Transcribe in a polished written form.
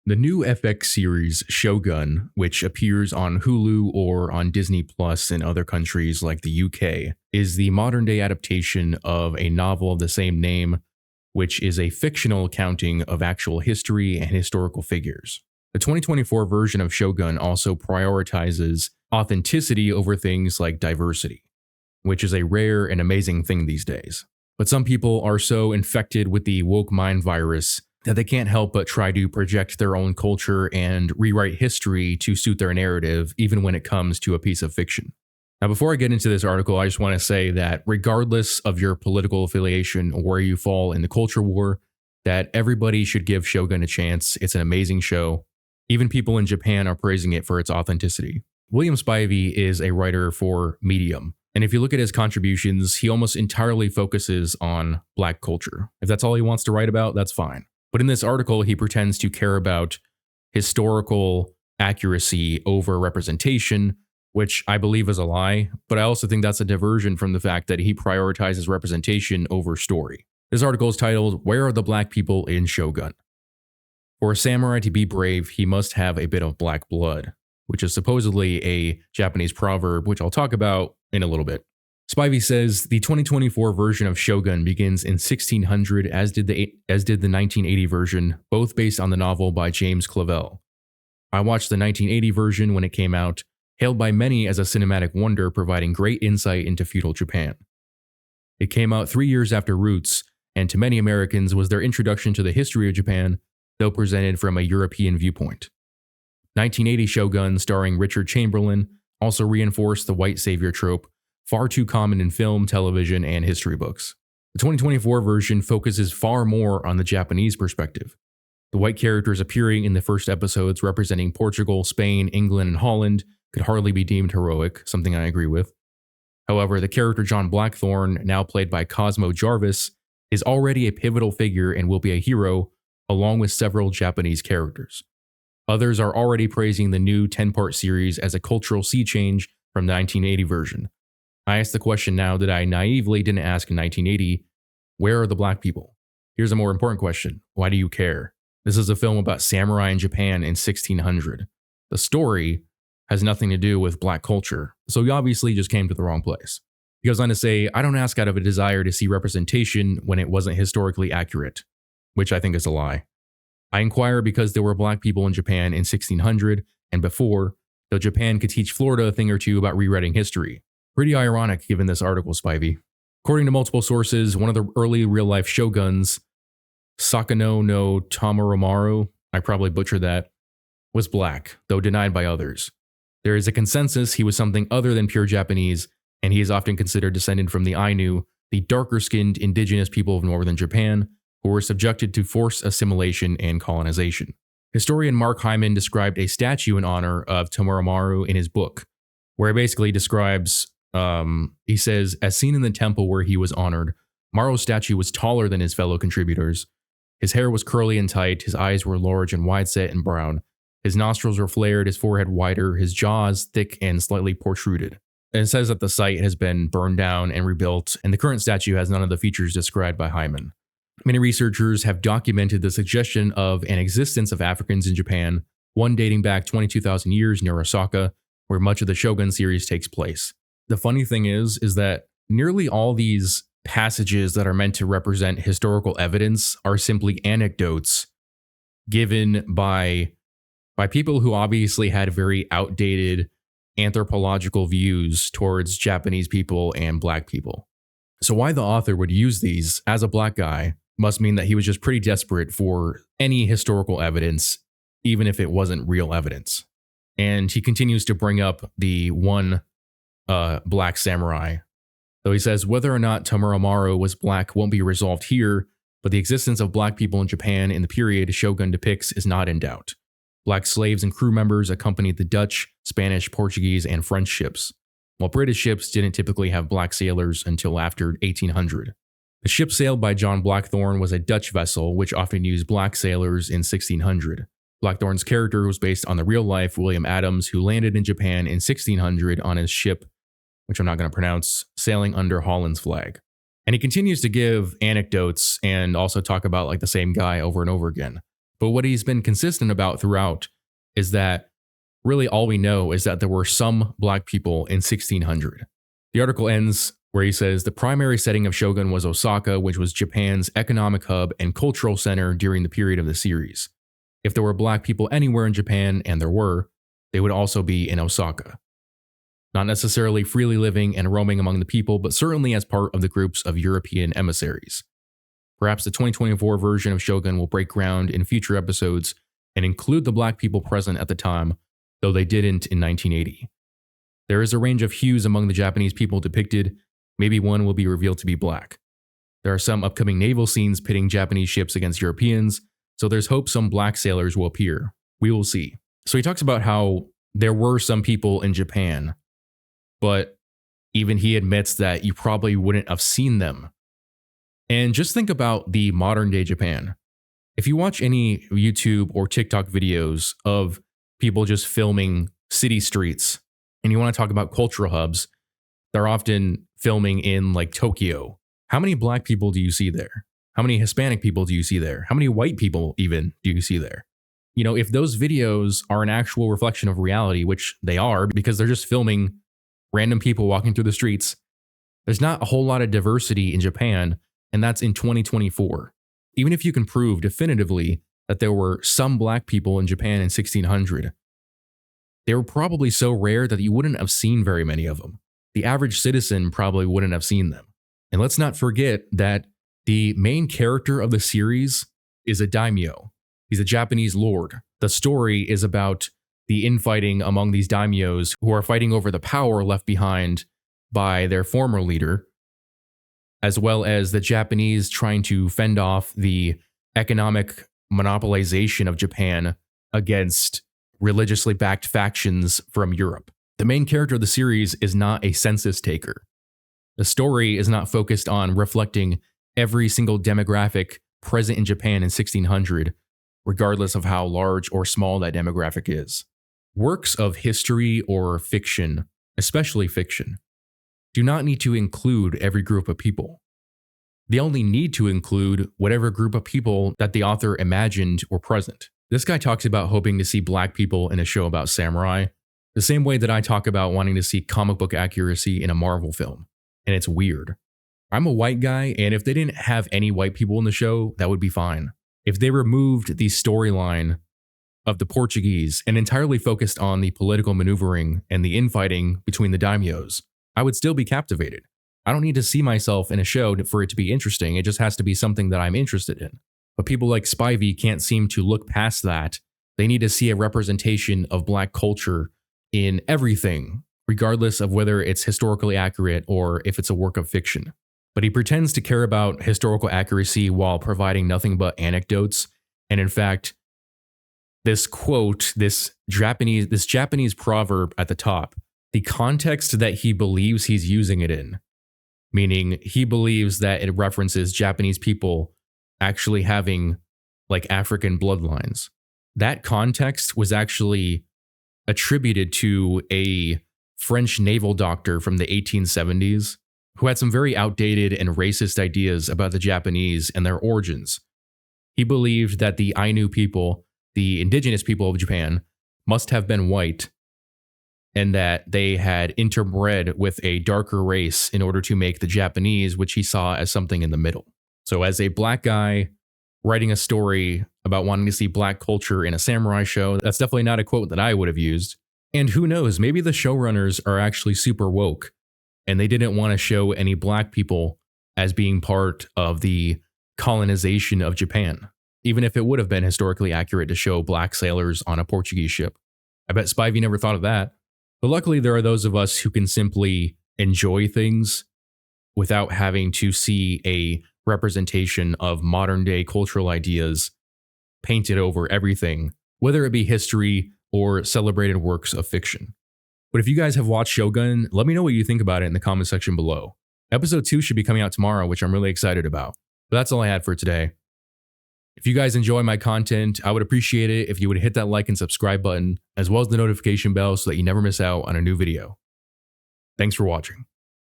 The new FX series Shogun, which appears on Hulu or on Disney Plus in other countries like the UK, is the modern day adaptation of a novel of the same name, which is a fictional accounting of actual history and historical figures. The 2024 version of Shogun also prioritizes authenticity over things like diversity, which is a rare and amazing thing these days. But some people are so infected with the woke mind virus that they can't help but try to project their own culture and rewrite history to suit their narrative, even when it comes to a piece of fiction. Now, before I get into this article, I just want to say that regardless of your political affiliation or where you fall in the culture war, that everybody should give Shogun a chance. It's an amazing show. Even people in Japan are praising it for its authenticity. William Spivey is a writer for Medium, and if you look at his contributions, he almost entirely focuses on Black culture. If that's all he wants to write about, that's fine. But in this article, he pretends to care about historical accuracy over representation, which I believe is a lie, but I also think that's a diversion from the fact that he prioritizes representation over story. This article is titled, "Where Are the Black People in Shogun?" For a samurai to be brave, he must have a bit of black blood, which is supposedly a Japanese proverb, which I'll talk about in a little bit. Spivey says the 2024 version of Shogun begins in 1600, as did the 1980 version, both based on the novel by James Clavell. I watched the 1980 version when it came out, hailed by many as a cinematic wonder, providing great insight into feudal Japan. It came out 3 years after Roots, and to many Americans was their introduction to the history of Japan, though presented from a European viewpoint. 1980 Shogun, starring Richard Chamberlain, also reinforced the white savior trope, far too common in film, television, and history books. The 2024 version focuses far more on the Japanese perspective. The white characters appearing in the first episodes representing Portugal, Spain, England, and Holland could hardly be deemed heroic, something I agree with. However, the character John Blackthorne, now played by Cosmo Jarvis, is already a pivotal figure and will be a hero, along with several Japanese characters. Others are already praising the new 10-part series as a cultural sea change from the 1980 version. I ask the question now that I naively didn't ask in 1980, where are the black people? Here's a more important question. Why do you care? This is a film about samurai in Japan in 1600. The story has nothing to do with black culture, so you obviously just came to the wrong place. He goes on to say, I don't ask out of a desire to see representation when it wasn't historically accurate, which I think is a lie. I inquire because there were black people in Japan in 1600 and before, though Japan could teach Florida a thing or two about rewriting history. Pretty ironic given this article, Spivey. According to multiple sources, one of the early real-life shoguns, Sakano no Tamuramaru, I probably butchered that, was black, though denied by others. There is a consensus he was something other than pure Japanese, and he is often considered descended from the Ainu, the darker-skinned indigenous people of northern Japan, who were subjected to forced assimilation and colonization. Historian Mark Hyman described a statue in honor of Tamuramaru in his book, where he basically describes, he says, as seen in the temple where he was honored, Maru's statue was taller than his fellow contributors. His hair was curly and tight, his eyes were large and wide-set and brown. His nostrils were flared, his forehead wider, his jaws thick and slightly protruded. And it says that the site has been burned down and rebuilt, and the current statue has none of the features described by Hyman. Many researchers have documented the suggestion of an existence of Africans in Japan, one dating back 22,000 years near Osaka, where much of the Shogun series takes place. The funny thing is that nearly all these passages that are meant to represent historical evidence are simply anecdotes given by people who obviously had very outdated anthropological views towards Japanese people and black people. So why the author would use these as a black guy must mean that he was just pretty desperate for any historical evidence, even if it wasn't real evidence. And he continues to bring up the one black samurai. Though he says whether or not Tamuramaru was black won't be resolved here, but the existence of black people in Japan in the period Shogun depicts is not in doubt. Black slaves and crew members accompanied the Dutch, Spanish, Portuguese, and French ships, while British ships didn't typically have black sailors until after 1800. The ship sailed by John Blackthorne was a Dutch vessel which often used black sailors in 1600. Blackthorne's character was based on the real-life William Adams, who landed in Japan in 1600 on his ship, which I'm not going to pronounce, sailing under Holland's flag. And he continues to give anecdotes and also talk about like the same guy over and over again. But what he's been consistent about throughout is that really all we know is that there were some black people in 1600. The article ends where he says the primary setting of Shogun was Osaka, which was Japan's economic hub and cultural center during the period of the series. If there were black people anywhere in Japan, and there were, they would also be in Osaka. Not necessarily freely living and roaming among the people, but certainly as part of the groups of European emissaries. Perhaps the 2024 version of Shogun will break ground in future episodes and include the black people present at the time, though they didn't in 1980. There is a range of hues among the Japanese people depicted. Maybe one will be revealed to be black. There are some upcoming naval scenes pitting Japanese ships against Europeans, so there's hope some black sailors will appear. We will see. So he talks about how there were some people in Japan, but even he admits that you probably wouldn't have seen them. And just think about the modern day Japan. If you watch any YouTube or TikTok videos of people just filming city streets, and you want to talk about cultural hubs, they're often filming in like Tokyo. How many black people do you see there? How many Hispanic people do you see there? How many white people even do you see there? You know, if those videos are an actual reflection of reality, which they are because they're just filming random people walking through the streets, there's not a whole lot of diversity in Japan, and that's in 2024. Even if you can prove definitively that there were some black people in Japan in 1600, they were probably so rare that you wouldn't have seen very many of them. The average citizen probably wouldn't have seen them. And let's not forget that the main character of the series is a daimyo. He's a Japanese lord. The story is about the infighting among these daimyos who are fighting over the power left behind by their former leader, as well as the Japanese trying to fend off the economic monopolization of Japan against religiously backed factions from Europe. The main character of the series is not a census taker. The story is not focused on reflecting every single demographic present in Japan in 1600, regardless of how large or small that demographic is. Works of history or fiction, especially fiction, do not need to include every group of people. They only need to include whatever group of people that the author imagined were present. This guy talks about hoping to see black people in a show about samurai, the same way that I talk about wanting to see comic book accuracy in a Marvel film. And it's weird. I'm a white guy, and if they didn't have any white people in the show, that would be fine. If they removed the storyline of the Portuguese and entirely focused on the political maneuvering and the infighting between the daimyos, I would still be captivated. I don't need to see myself in a show for it to be interesting. It just has to be something that I'm interested in. But people like Spivey can't seem to look past that. They need to see a representation of black culture in everything, regardless of whether it's historically accurate or if it's a work of fiction. But he pretends to care about historical accuracy while providing nothing but anecdotes. And in fact, this quote, this Japanese proverb at the top, the context that he believes he's using it in, meaning he believes that it references Japanese people actually having like African bloodlines. That context was actually attributed to a French naval doctor from the 1870s who had some very outdated and racist ideas about the Japanese and their origins. He believed that the Ainu people, the indigenous people of Japan, must have been white and that they had interbred with a darker race in order to make the Japanese, which he saw as something in the middle. So as a black guy writing a story about wanting to see black culture in a samurai show, that's definitely not a quote that I would have used. And who knows, maybe the showrunners are actually super woke and they didn't want to show any black people as being part of the colonization of Japan, even if it would have been historically accurate to show black sailors on a Portuguese ship. I bet Spivey never thought of that. But luckily, there are those of us who can simply enjoy things without having to see a representation of modern day cultural ideas painted over everything, whether it be history or celebrated works of fiction. But if you guys have watched Shogun, let me know what you think about it in the comment section below. Episode 2 should be coming out tomorrow, which I'm really excited about. But that's all I had for today. If you guys enjoy my content, I would appreciate it if you would hit that like and subscribe button, as well as the notification bell so that you never miss out on a new video. Thanks for watching.